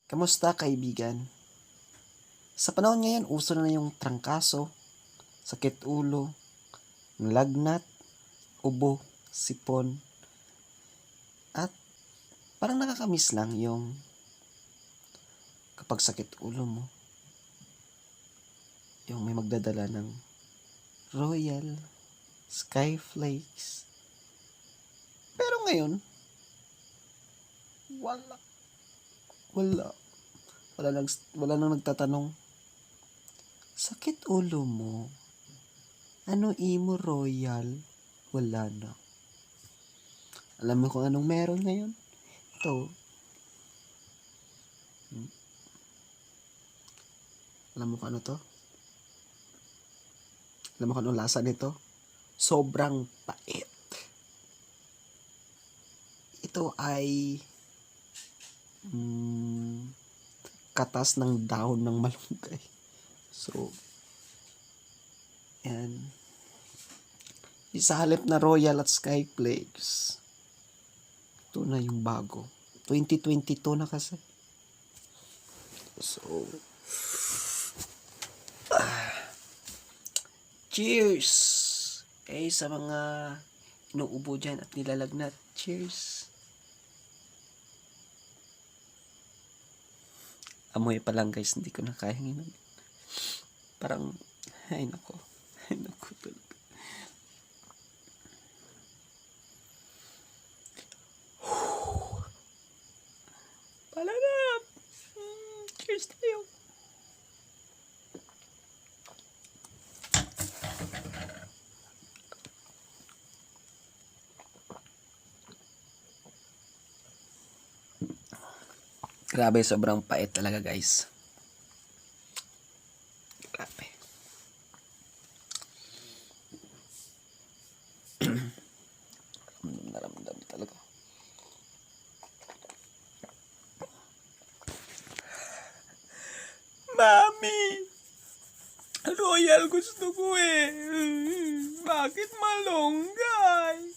Kamusta kaibigan? Sa panahon ngayon, uso na yung trangkaso, sakit ulo, lagnat, ubo, sipon, at parang nakakamiss lang yung kapag sakit ulo mo, yung may magdadala ng Royal, Skyflakes. Pero ngayon, wala. Wala. Wala nang nagtatanong, sakit ulo mo? Ano imo Royal? Wala na. Alam mo kung anong meron ngayon? Ito. Alam mo kung ano to? Alam mo kung anong lasa nito? Sobrang pait. Ito ay katas ng dahon ng malunggay. So, yan. Sa halip na Royal at Skyflakes, ito na yung bago. 2022 na kasi. So, cheers! Sa mga inuubo dyan at nilalagnat, cheers! Amoy pa lang guys, hindi ko na kayang inom. Parang, ay nako talaga. Palanap! Cheers tayo! Grabe, sobrang pait talaga guys. Grabe. Naramdam talaga. Mami! Royal gusto ko eh. Bakit malunggay?